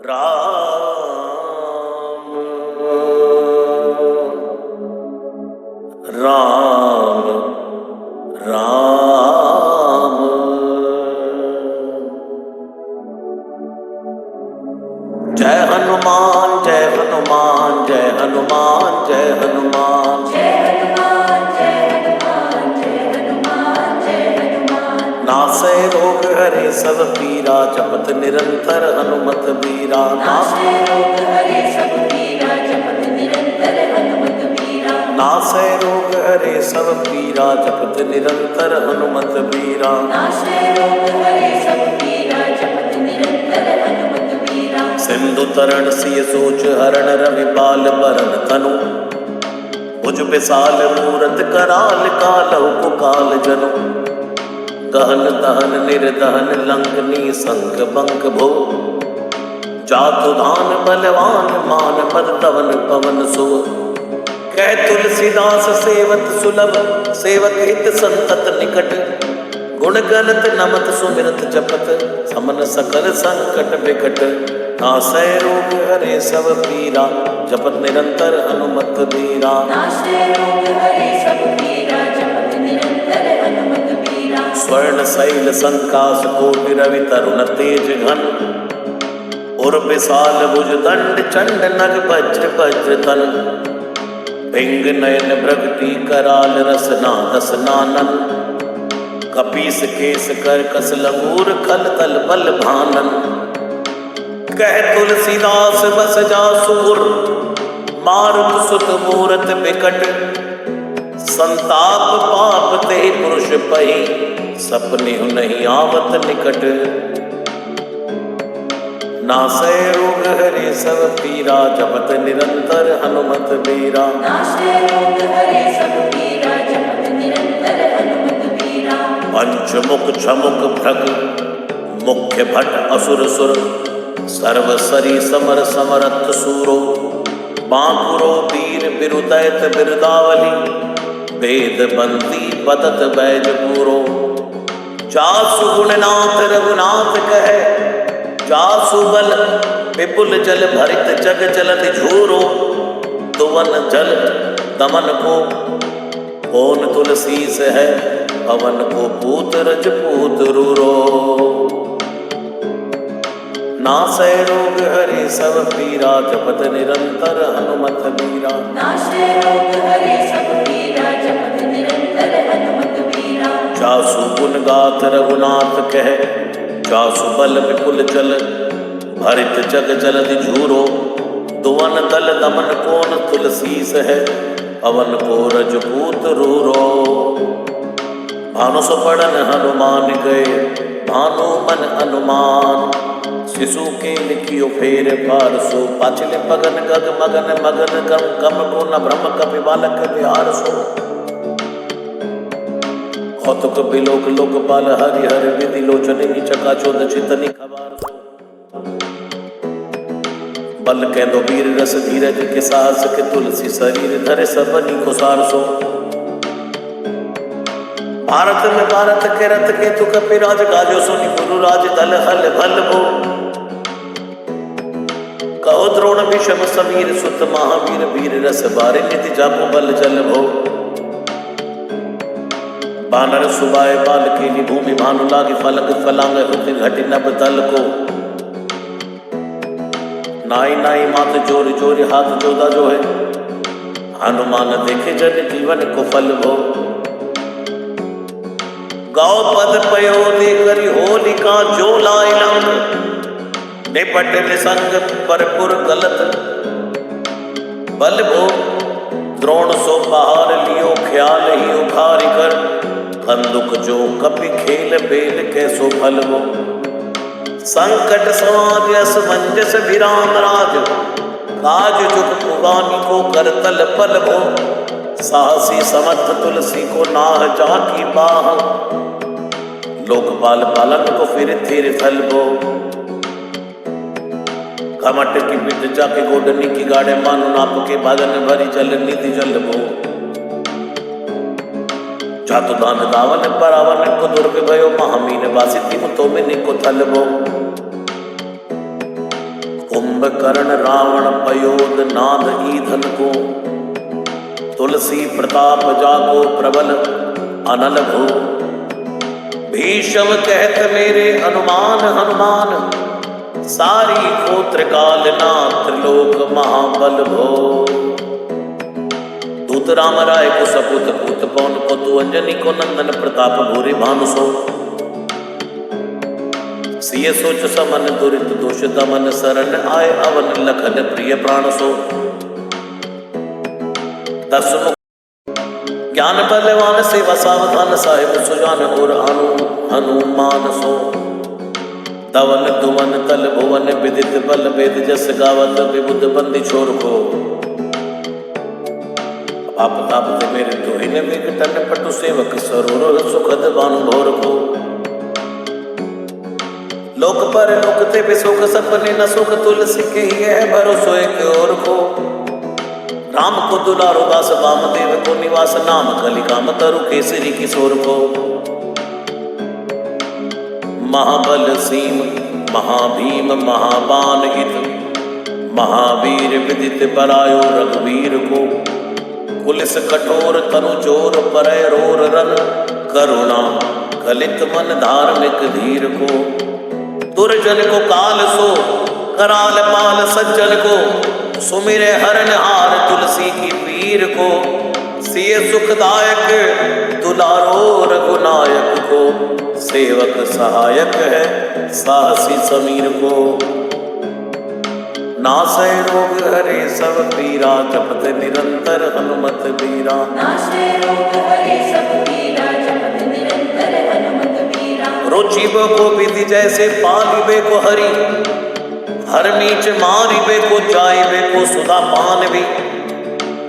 राम राम राम। जय हनुमान जय हनुमान जय हनुमान जय हनुमान जय हनुमान जय हनुमान जय हनुमान जय हनुमान। नासै रोग हरे सब पीरा जपत निरंतर हनुमत बीरा। नासै रोग हरे सब पीरा जपत निरंतर हनुमत बीरा। नासै रोग हरे सब पीरा जपत निरंतर हनुमत बीरा। नासै रोग हरे सब पीरा जपत निरंतर हनुमत बीरा। सिंधु तरण सिय सोच हरण रवि बाल बरन तनु। भुज विशाल मूरत कराल कालहु कुकाल जनु। गहन दहन निर्दहन लंकनी संक बंक भो। जातु धान बलवान मान मर्दवन पवन सो। कह तुलसीदास सेवत सुलभ सेवक हित संतत निकट। गुण गणत नमत सुमिरत जपत समन सकल संकट विकट। नासै रोग हरे सब पीरा जपत निरंतर हनुमत बीरा। नासै रोग हरे सब पीरा जपत निरंतर हनुमत बीरा। स्वर्ण शैल संकास कोटि रवि तरुण तेज घन। उर विशाल भुज दंड चंड नग वज्र वज्र तन। भिंग नयन भ्रगटी कराल रसना दसनानन। कपीस केस कर कस लंगूर खल तल बल भानन। कह तुलसीदास बस जासुर मारुत सुत मूरत बिकट। संताप पाप ते पुरुष पही सपने नहीं आवत निकट। नासै रोग हरे सब पीरा जपत निरंतर हनुमत बीरा। नासै रोग हरे सब पीरा जपत निरंतर हनुमत बीरा। पंचमुख छमुख भ्रग मुख्य भट असुर सुर। सर्व सरी समर समरथ सूरो। बांकुरो वीर बिरुदैत बिरदावली। वेद बंदी बदत बैज पूरो। जासु गुणनाथ रघुनाथ कहे। जासु बल विपुल जल भरित जग जलति झूरो। तुवन जल दमन को कौन तुलसी से है। पवन को पूत रजपूत रूरो। नासै रोग हरे सब पीरा जपत निरंतर हनुमत बीरा। नासै रोग हरे सब पीरा जपत निरंतर हनुमत बीरा। जासु गुण गाथ रघुनाथ कहे। जासु बल विपुल जल भरित जग जलधि झूरो। दुवन दल दमन कौन तुलसी है। पवन को रजपूत रूरो। भानु सुपड़न हनुमान गए भानु मन अनुमान। शिशु के लिखियो फेर पारसो। पाछले पगन गग मगन मगन गम गम को न ब्रह्म कपि बालक बिहार सो। कौतुक बिलोक लोकपाल हरि हर विधि लोचनी चकाचौद चितनी खबार सो। बल के दो वीर रस धीरज के साहस के तुलसी शरीर धरे सबनी को सार सो। भारत में भारत के रथ के तु कपिराज गाजो सुनि गुरु राज दल हल भल भो। कहो द्रोण विषम समीर सुत महावीर वीर रस बारे निधि जापो बल जल भो। बानर सुबाए बाल केली भूमि भानु लागे फलक फलांग हुति घटी नभ तल को। नाई नाई मात जोर जोर हाथ जोदा जो है। हनुमान देखे जन जीवन को फल भो। गाओ पद पयो दे करी होलिका जो लाई लंग। निपट निसंग परपुर गलत बल भो। द्रोण सो पहाड़ लियो ख्याल ही उखारी कर। कंदुक जो कपि खेल बेल कैसो फल भो। संकट समाज असमंजस विराम राज। काज जुग पुगानी को करतल पल भो। साहसी समर्थ तुलसी को नाह जाकी बाह। लोकपाल पालन को फिर थिर फल भो। कमट की पिट जाके गोडनी की गाड़े मानो नाप के बादन भरी जल निधि जल भो। जातु दान दावन परावन को दुर्ग भयो। महामीन वासी थी तो में निको थल भो। कुंभकर्ण रावण पयोद नाद ईधन को, तुलसी प्रताप जाको प्रबल अनल भो। भीषम कहत मेरे अनुमान हनुमान, सारी गोत्र काल ना त्रिलोक महाबल भो। दूत राम राय को सपूत पूत पवन पुतु, अंजनी को नंदन प्रताप भूरि भानु सो। सिय सोच समन दुरित दोष दमन, शरण आए अवन लखन प्रिय प्राण सो। दसमुख ज्ञान बलवान सेवा सावधान, साहिब सुजान और हनुमान सो। तवन तुवन तल भुवन विदित बल वेद, जस गावत विबुध बंदी छोर को। आप तापते मेरे दोहिन विकटन, पटु सेवक सरोर सुखद बानु भोर को। लोक पर लोक ते बिसुख, सपने न सुख तुलसी के ही है भरोसो एक और को। राम को दुलारो दास वामदेव को, निवास नाम कलिकाम तरु केसरी किशोर को। महाबल सीम महाभीम महाबान इत, महावीर विदित बरायो रघुवीर को। पुलिस कठोर तनु चोर परय रोर रन, करुणा कलित मन धार्मिक धीर को। दुर्जन को काल सो कराल पाल, सज्जन को सुमिरे हरण हार तुलसी की पीर को। सिय सुखदायक दुलारो रघुनायक को, सेवक सहायक है साहसी समीर को। नासै रोग हरे सब पीरा, जपत निरंतर हनुमत बीरा। नाशे रोग हरे सब पीरा, जपत निरंतर हनुमत बीरा। रुचिब को विधि जैसे पालिबे को हरि, हर नीच मारिबे को जाइबे को सुधा पान भी।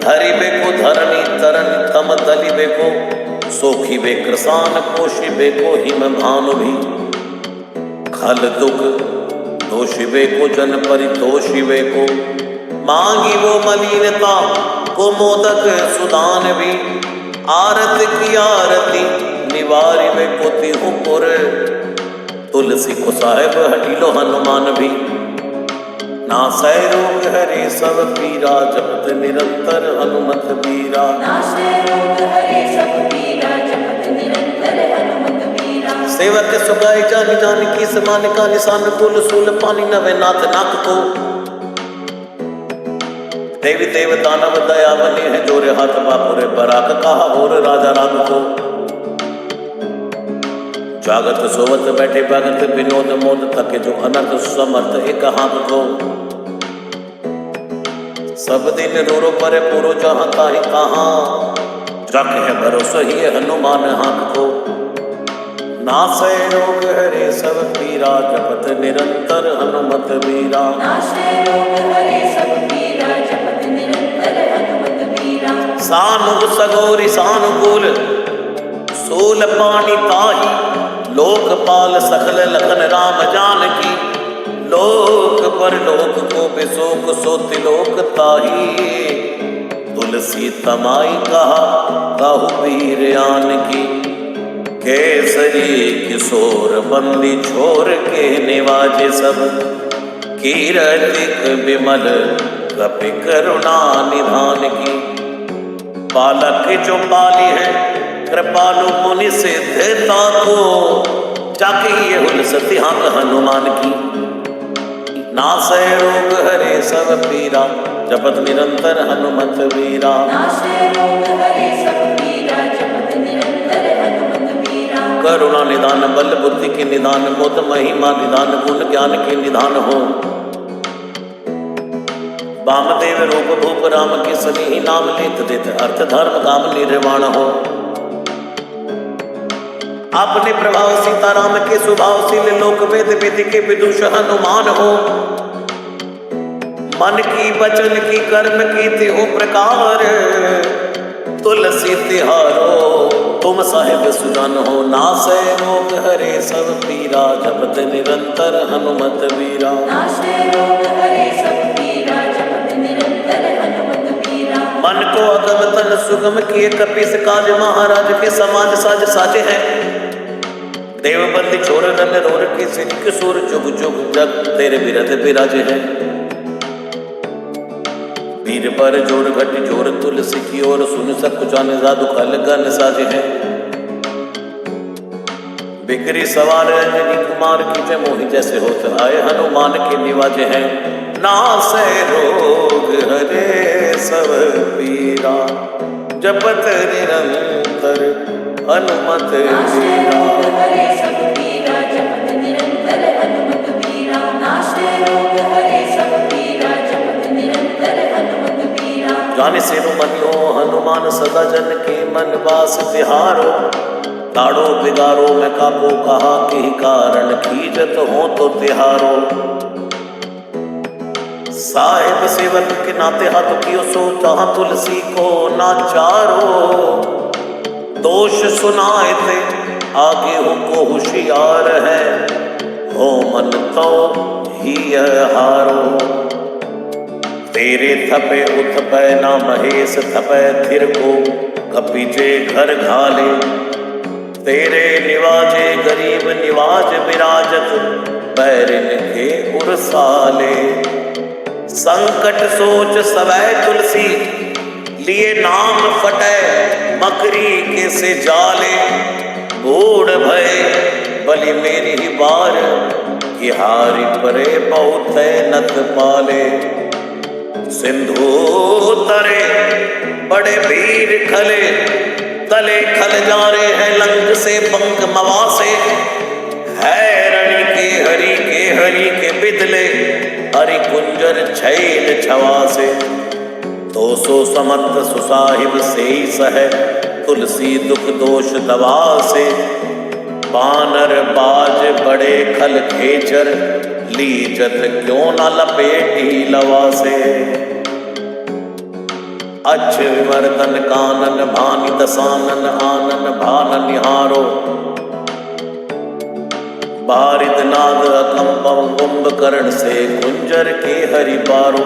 धरिबे को धरणी तरन तम दलिबे को, सोखिबे कृसान पोषिबे को हिम भानु भी। खल दुख दोषिबे को जन परितोषिबे को, मांगी वो मलिनता को मोदक सुदान भी। आरत की आरती निवारिबे को तिहु पुर, तुलसी को साहेब हटिलो हनुमान भी। नासै रोग हरे सब पीरा, जपत निरंतर हनुमत बीरा। नाशे रोग हरे सब पीरा, जपत निरंतर हनुमत बीरा। सेवक सुगाई जान जान की समान का निशान, कुल सूल पानी नवे नाथ नाक को। देवी देव दानव दया बने हैं, जोरे हाथ बापुरे बराक कहा और राजा राग को। जागत सोवत बैठे भगत विनोद मोद, थके जो अनर्थ समर्थ एक हाथ को। सब दिन रोरो परे पुरो जहाँ ताहि कहाँ, रख है भरोसा ही हनुमान हाथ को। नासै रोग हरे सब पीरा, जपत निरंतर हनुमत बीरा। नाशे रोग हरे सब पीरा, जपत निरंतर हनुमत बीरा। सानु सगोरी सानुकूल, सूल पानी ताही। लोकपाल सकल लखन राम जानकी, लोक पर लोक को बिसोक सो तिलोक ताही। तुलसी तमाई कहा कहु वीर आन की, केसरी किशोर बंदी छोर के निवाजे सब। कीरतिक विमल कपि करुणा निधान की, बालक जो पाली है कृपालु मुनि सिद्धता को। जाके ये हुल सत्याग हनुमान की, नासै रोग हरे सब पीरा, जपत निरंतर हनुमत बीरा। नाशे रोग हरे सब पीरा, जपत निरंतर हनुमत बीरा। करुणा निदान बल बुद्धि के निदान, मोद महिमा निदान गुण ज्ञान के निदान हो। वामदेव रूप भूप राम के सभी नाम लेत देत, अर्थ धर्म काम निर्वाण हो। अपने प्रभाव सीताराम के स्वभावशील, लोक वेद विधि के विदुष हनुमान हो। मन की वचन की कर्म की तिहु प्रकार, तुलसी तिहारो तुम साहिब सुजान हो। नासै रोग हरे सब पीरा, जपत निरंतर हनुमत बीरा। नाशे रोग हरे सब पीरा, जपत निरंतर हनुमत बीरा। मन को अगम तन सुगम किए, कपीस काज महाराज के समाज साज साजे हैं। देवबंदी छोर रन रोर के सिर किशोर, जुग जुग जग तेरे बिरध बिराजे हैं। वीर पर जोर घट जोर तुलसी की ओर, सुन सब कुछ आने जादू खल गन साजे हैं। बिक्री सवार अंजनी कुमार की जय, मोहि जैसे होत आए हनुमान के निवाजे हैं। नासै रोग हरे सब पीरा, जपत निरंतर हनुमत नाशे बीरा। रोग हरे सब पीरा, जपत निरंतर हनुमत बीरा। नाशे रोग हरे सब पीरा, जपत निरंतर हनुमत बीरा। जाने से मनियो हनुमान सदा जन के मन वास तिहारो, ताड़ो बिगारो मैं काको कहा के कारण, खीजत हो तो तिहारो। साहिब सेवक के नाते हाथ कियो सो, जहां तुलसी को नाचारो। दोष सुनाए थे आगे हो को होशियार है, हो मन तो ही हारो। तेरे थपे उथपै ना महेश थपै थिर को, कपीजे घर घाले। तेरे निवाजे गरीब निवाज विराजत, बैरिन के उरसाले। संकट सोच सवै तुलसी, लिए नाम फटै मकरी के से जाले। बूढ़ भय बलि मेरी बार, कि हारि परे बहुत नत पाले। सिंधु तरे बड़े वीर खले, तले खल जा रहे हैं लंग से पंख मवासे। है रणि के हरि के बिदले, हरि कुंजर छैल छवासे। तो सो समर्थ सुसाहिब से सह, तुलसी दुख दोष दवा से। बानर बाज बड़े खल खेचर, लीजत क्यों न लपेटी लवा से। अच्छ विवर्तन कानन भानि दसानन, आनन भान निहारो। बारिद नाद अकंपम कुंभकर्ण से, कुंजर के हरि बारो।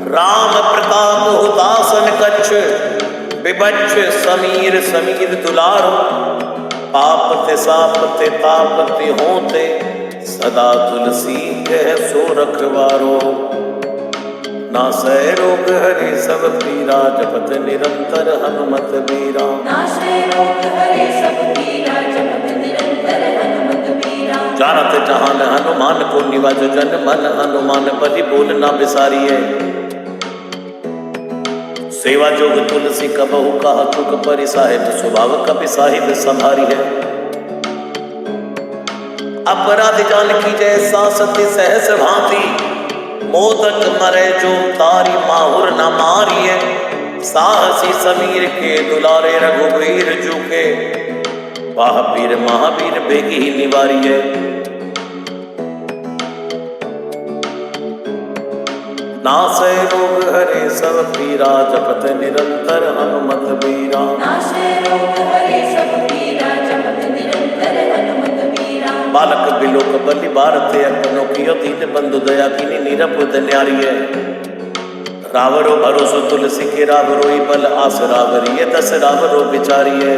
राम प्रताप हुतासन कच्छ, विबच्छ समीर समीर दुलारो। पापते सापते तापते होते, सदा तुलसी कह सो रखवारो। नासै रोग हरे सब पीरा, जपत निरंतर हनुमत बीरा। नाशे रोग हरे सब पीरा, जपत निरंतर हनुमत बीरा। जानत जहान हनुमान को निवाजो, जन मन हनुमान बलि बोल ना बिसारिए। सेवा जोग तुलसी कबहु कहा तुक परि, साहिब स्वभाव कपि साहिब संभारी है। अपराध जान की जैसा सती सहस भांति, मोदक मरे जो तारी माहुर न मारिए। साहसी समीर के दुलारे रघुवीर जुके, महावीर महावीर बेगी ही निवारिए। नासै रोग हरे सब पीरा, जपत निरंतर हनुमत बीरा। नाशे रोग हरे सब पीरा, जपत निरंतर हनुमत बीरा। बालक बिलोक बलि भारते, अपनों कियो दीन बंधु दया कीनी निरपुत न्यारिये। रावरो भरोसो तुलसी के, रावरो बल आस रावरिये। दस रावरो बिचारिये,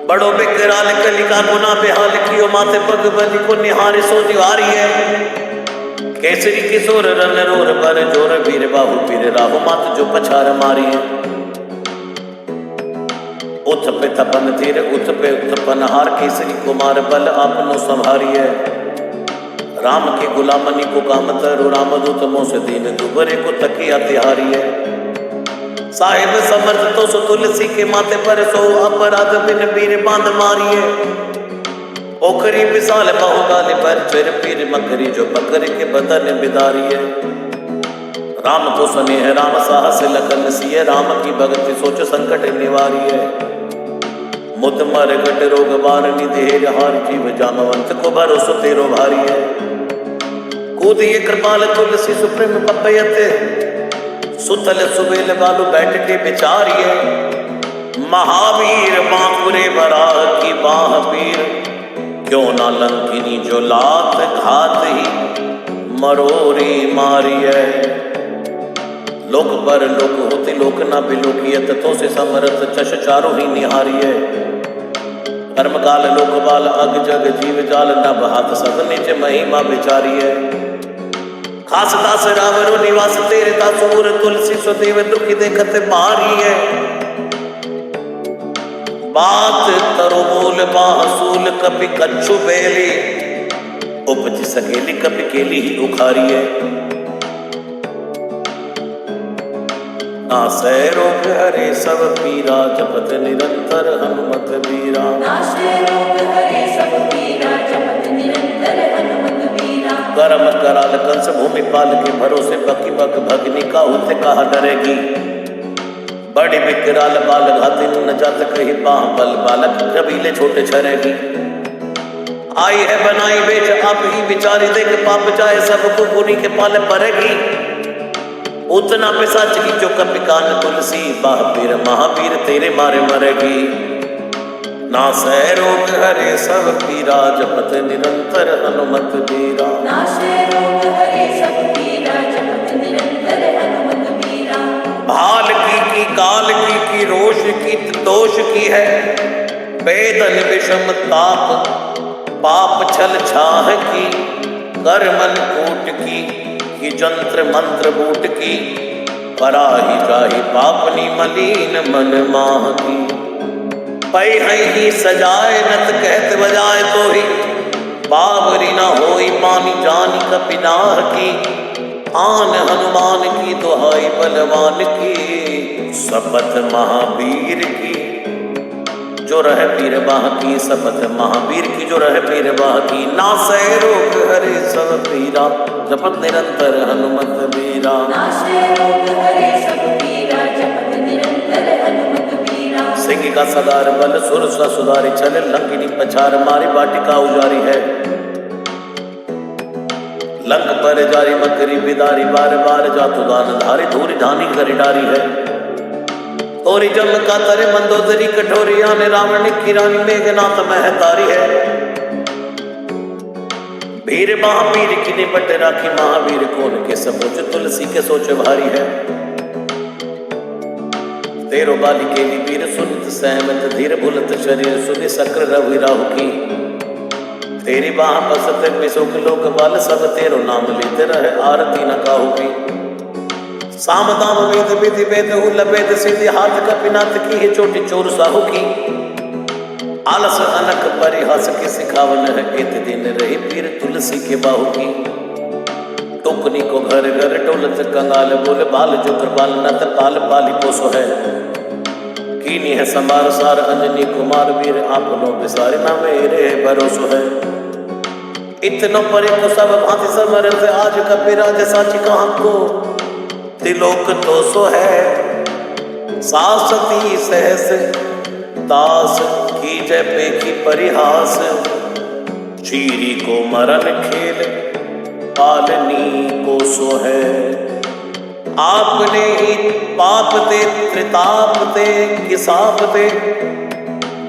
बड़ो बिकराल कलिका गुना बेहाल कियो। माथे पग बलि को निहारे सो दिवारिये। केसरी किशोर रन रोर पर जोर, वीर बाहु पीर राहु मात जो पछार मारिये। उथ पे तपन तीर उथ पे उत्पन हार, केसरी कुमार बल आपनो संभारिये। राम के गुलामनी को काम तरु, राम दूत मोह से दीन दुबरे को तकिया तिहारिये। साहिब समर्थ तो सो तुलसी के माथे पर सो, अपराध बिन वीर बांध मारिये। ओखरी विशाल बाहुगाल पर चर, पीर मकरी जो पकड़ के बदन बिदारिये। राम को स्नेह राम साहस लखन सिय, राम की भक्ति सोच संकट निवारिये। मुद मर गट रोग बारनी, देह हार जीव जामवंत को भरोसो तेरो भारी है। कूदिए कृपाल तुलसी सुप्रेम पपयते, सुतल सुबेल बालू बैठ के बिचारिये। महावीर बांकुरे बराह की बाह पीर, क्यों ना लंकिनी जो लात घात ही मरोरी मारिये। लोक पर लोक होते लोक ना बिलोकिय, तथों से समरथ चश चारों ही निहारिये। कर्म काल लोक बाल अग जग जीव जाल, नभ हाथ सद निज महिमा विचारिये। दास दास रावरो निवास तेरे दासूर तुलसी सुदेव दुखी देखत बारी है। बात तरो बोल बासूल कपि कच्छु बेली उपज सकेली कपि केली ही उखारी है। नासै रोग हरे सब पीरा जपत निरंतर हनुमत बीरा। नाशे रोग हरे सब पीरा जपत निरंतर हनुमत बीरा। करम कराल कंस भूमि पाल के भरोसे बकी बक भगनी का होते कहा डरेगी। बड़ी विकराल बाल घाती न जात कही बाह बल बालक कबीले छोटे छरेगी। आई है बनाई बेच आप ही विचारी देख पाप चाहे सबको पुनी के पाले परेगी। उतना पिशाच की जो कपि कान तुलसी बाह पीर महावीर तेरे मारे मरेगी। नासै रोग हरे सब पीरा जपत निरंतर हनुमत बीरा। नाशे रोग हरे सब पीरा जपत निरंतर हनुमत बीरा। भाल की काल की रोष की दोष की है। वेदन विषम ताप पाप छल छाह की। कर मन कूट की जंत्र मंत्र बूट की। पराही जाहि पापनी मलीन मन माह की। पै ही सजाए नत कहत बजाए तो ही। बावरी न होई पानी जानी कपिनाह की। आन हनुमान की दुहाई बलवान की। शपथ महावीर की जो रह पीर बाह की। शपथ महावीर की जो रह पीर बाह की। नासै रोग हरे सब पीरा जपत निरंतर हनुमत बीरा। नाशे रोग हरे सब पीरा जपत निरंतर हनुमत बीरा। सिंह का सदार बल सुर सुधारी चले लंकिनी पछार मारी वाटिका उजारी है। लंक पर जारी मकरी बिदारी बार बार जातु दान धारी धूरी धानी करी डारी है। तोरी जम का तरे मंदोदरी कठोरी आने रावण की रानी मेघनाथ महतारी है। वीर महावीर की निपट राखी महावीर कौन के सपूज तुलसी के सोच भारी है। तेरो बाली के वीर सुनत सहमत धीर भुलत शरीर सुनि सक्र रवि राहु की। तेरी बाह बसत विशोक लोक बाल सब तेरो नाम लेते रहे आरती न काहू की। साम दाम वेद विधि वेद लभेद सिद्धि हाथ कपिनाथ की है चोटी चोर साहू की। आलस अनक परिहास के सिखावन है इत दिन रही पीर तुलसी के बाहू की। टोकनी को घर घर टोलत कंगाल बोले बाल जो कृपाल नत पाल पाली पोसो है। कीनी है संभार सार अंजनी कुमार वीर आपनो बिसारे ना मेरे भरोसो है। इतनो परे को सब भांति समर्थ आज कपिराज साची कहाँ को। त्रिलोक तो सो है सासती सहस दास की जय पे की परिहास। चीरी को मरण खेल पालनी को सो है। आपने ही पाप दे त्रिताप दे किसाप दे।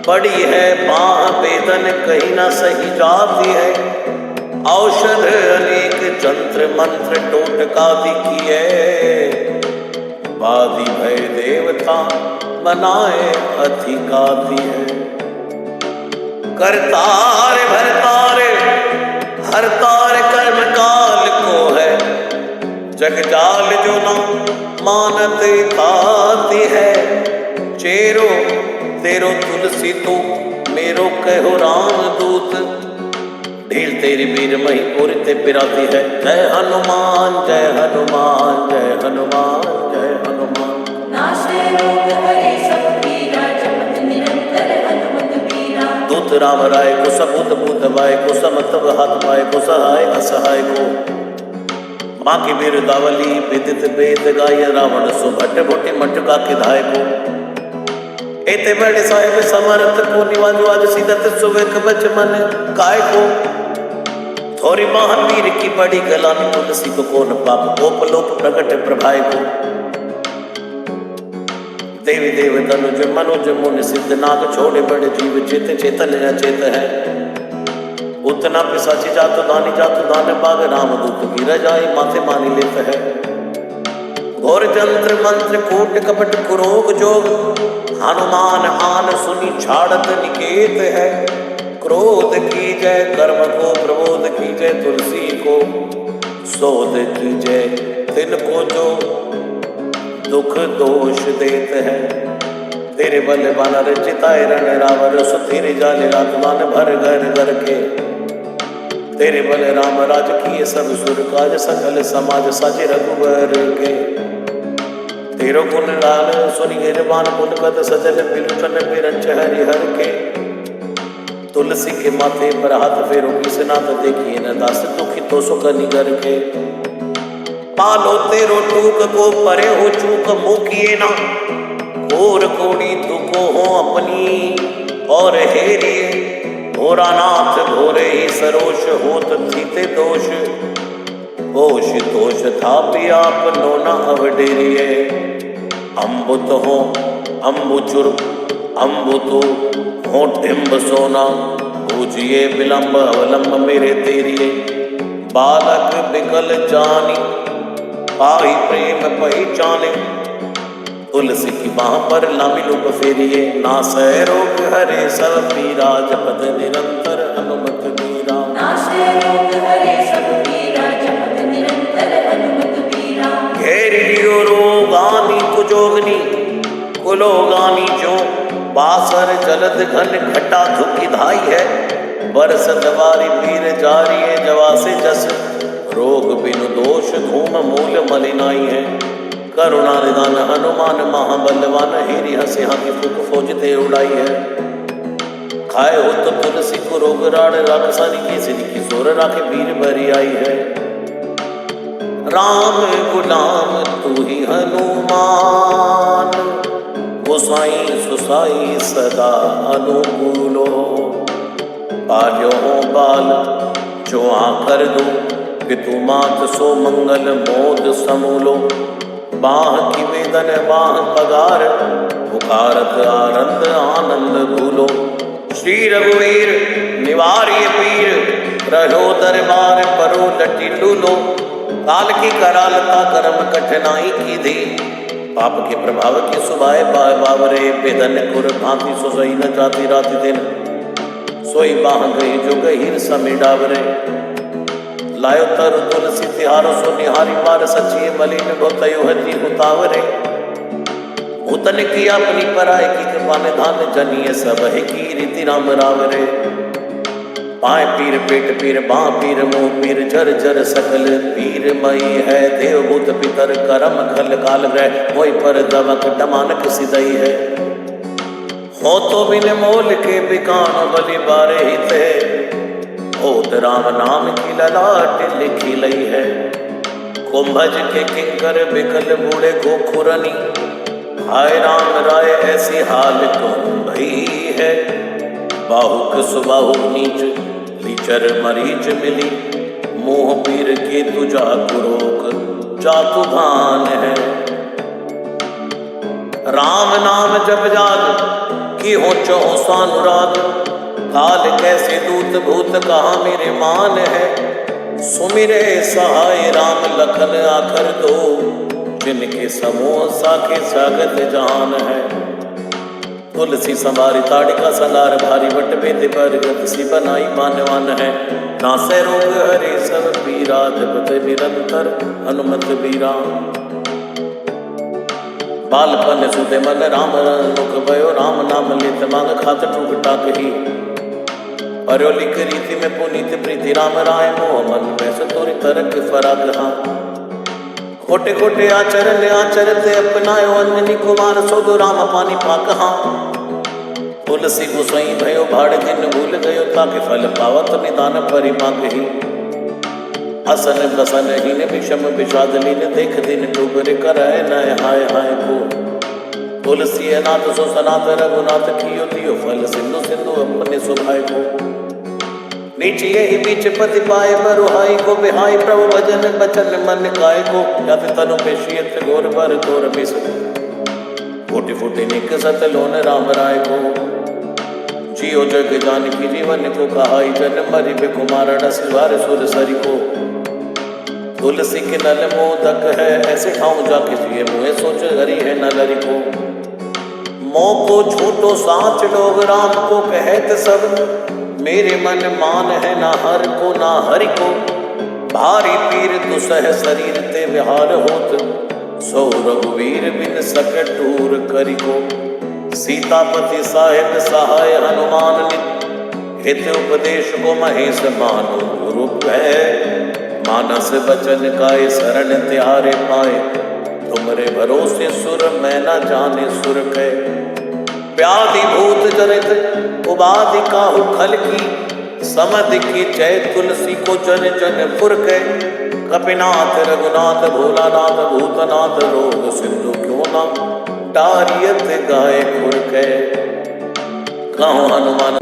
बड़ी है बाह वेदन कहीं ना सही जाती है। औषध अनेक जंत्र मंत्र टोटका दिखिए। वादी भय देवता बनाए अधिकाती है। करतार भरतार हरतार कर्म काल को है। जग जाल जो न मानत ताती है। चेरो तेरो तुलसी तू मेरो कहो राम दूत। ढील तेरी वीर मही पूरी पिराती है। जय हनुमान जय हनुमान जय हनुमान जय हनुमान। नाशे रोग हरे सब पीरा जपत निरंतर हनुमत बीरा। दूत राम राय को सबूत बूत बाय को समतव हाथ पाए को सहाय असहाय को। माँ की वीर दावली विदित वेद गाय रावण सो भट्ट भुटि मटका के धाय को। एते बड़े साहिब समर्थ को निवाजो आज सीधत सुवेक बच मन काय को। थोरी महावीर की बड़ी गलानी तुलसी को कौन पाप कोप लोप प्रगट प्रभाय को। देवी देव तनुज मनुज मुन सिद्ध नाग छोड़े बड़े जीव चेत चेतन अचेत है। उतना पिशाची जातु दान बाग राम दूत की रजाई माथे मानी लेत है। घोर जंत्र मंत्र कूट कपट कुरोग जोग। हनुमान आन सुनी छाड़त निकेत है। क्रोध की जय कर्म को प्रबोध की जय तुलसी को। शोध कीजे तिनको जो दुख दोष देत है। तेरे बल बानर चिताए रण रावर सुधीर जाले रातमान भर घर घर के। तेरे बल राम राज किए सब सुर काज सकल समाज साजे रघुबर के। तेरो गुण गान सुनि गिरबान पुन कद सजल बिलुचन बिरंच हरिहर के। तुलसी के माथे पर हाथ फेरो किसनाथ देखिए न दास दुखी तो सुख निगर के। पालो तेरो टूक को परे हो चूक मुकिए ना। और कोड़ी तुको हो अपनी और हेरिए। भोरानाथ भोरे ही सरोष होत थीते दोष। होश दोष था भी आप नोना अवडेरिए। अम्बुत हो अम्बुचुर अम्बुतु हो टिम्ब सोना। पूजिए विलंब अवलंब मेरे तेरिए। बालक बिकल जानी पाई प्रेम पहचाने। तुलसी की बाह पर लामिलो फेरिए। नासै रोग हरे सब पीरा जपत निरंतर हनुमत बीरा। नाशे रोग हरे सब पीरा जपत निरंतर हनुमत बीरा। घेर लियो रोगानी कुजोगनी कुलोगानी जो। बासर जलद घन घटा धुकी धाई है। बरस दवारी पीर जारी है जवासे जस। रोग बिनु दोष धूम मूल मलिनाई है। करुणा निदान हनुमान महाबलवान। हेरि हंसे हाथी फूक फौज ते उड़ाई है। खाए हो तो तुलसी को रोग राड़ राक्षसानी की सिर की सोर राखे वीर भरी आई है। राम गुलाम तू ही हनुमान। गोसाई सुसाई सदा अनुकूलो। पाल्यो हो बाल जो आकर दो। पितु मात सो मंगल मोद समूलो। बाह की वेदन बाह पगार। पुकारत आनंद आनंद भूलो। श्री रघुवीर निवार्य पीर। रहो दरबार परो लटी लूलो। काल की करालता कर्म कठिनाई की धी। पाप के प्रभाव की सुभाए बावरे। बेदन कुर भांति सोई न जाती राति दिन। सोई बाह गई जो गहीर समी डावरे। लायो तरु तुलसी तिहारो सो निहारी बार। सचिए मलिन गोतयो हति उतावरे। भूतन की अपनी पराय की कृपा निधान। जनिए सब है की रीति राम रावरे। पाए पीर पेट पीर बाँ पीर मुँह पीर जर जर सकल पीर मई है। देव भूत पितर करम खल काल ग्रह। मोई पर दमक टमानक सिदई है। हो तो बिन मोल के बिकान बलि बारे हिते। ओत राम नाम की ललाट लिखी लई है। कुंभज के किंकर बिकल बूढ़े को खुरनी। हाय राम राय ऐसी हाल तुम भई है। बाहुक सुबाहु नीच लीचर मरीच मिली। मोह पीर के तुझा कुरोक जातु भान है। राम नाम जप जाग की हो चहो सानुराग। काल कैसे दूत भूत कहा मेरे मान है। सुमिरे सहाय राम लखन आखर दो। जिनके समूह साखे सागत जान है। तुलसी संवारी ताड़िका संगार भारी। बट बेते पर गत सी बनाई मानवान है। नासै रोग हरे सब पीरा जपत निरंतर हनुमत बीरा। बालपन सुते मन राम मुख भयो। राम नाम लेत मांग खात टूक टाक ही। पर्यो लिख रीति में पुनीत प्रीति राम राय। मोह मन में सतोरी तरक फराग हाँ। खोटे खोटे आचरण आचरते अपनायो। अंजनी कुमार सोदो राम पानी पाक हाँ। तुलसी गोसाई भयो भाड़ दिन भूल गयो। ताकि फल पावत निदान परिपाक ही। असन बसन हीन विषम विषाद लीन। देख दिन डूबरे कराए नय हाय हाय को। तुलसी अनाथ सो सनाथ रघुनाथ कियो। दियो फल सिंधु सिंधु अपने सुभाय को। नीचे ही बीच पति पाए बरुहाई को। बिहाई प्रभु भजन बचन मन काय को। जाति तनु पेशियत घोर बर घोर मिस। फूटी फूटी निकसत लोन राम राय को। जियो जग जान की जीवन को कहाई। जन मरि बिकुमार सिवार सुर सरी को। तुलसी के नल मोदक है ऐसे खाऊं जाके जिए। मुँह सोच हरी है नलरी को। मोह को झूठो साच लोग राम को कहत सब। मेरे मन मान है ना हर को ना हरि को। भारी पीर दुसह शरीर ते विहार होत, सो रघुवीर बिन सके टूर करी को। सीतापति साहिब सहाय हनुमान नित, हित उपदेश को महेश मानो गुरु कह। मानस बचन काय शरण त्यारे पाए, तुमरे भरोसे सुर मैं न जाने सुर कह। व्याधि भूत जनित उबाधि काहू खल की, समधि की जय तुलसी को जन जन पुर कह। कपिनाथ रघुनाथ भोलानाथ भूतनाथ, रोग सिंधु क्यों न डारियत गाय खुर कह। कहो हनुमान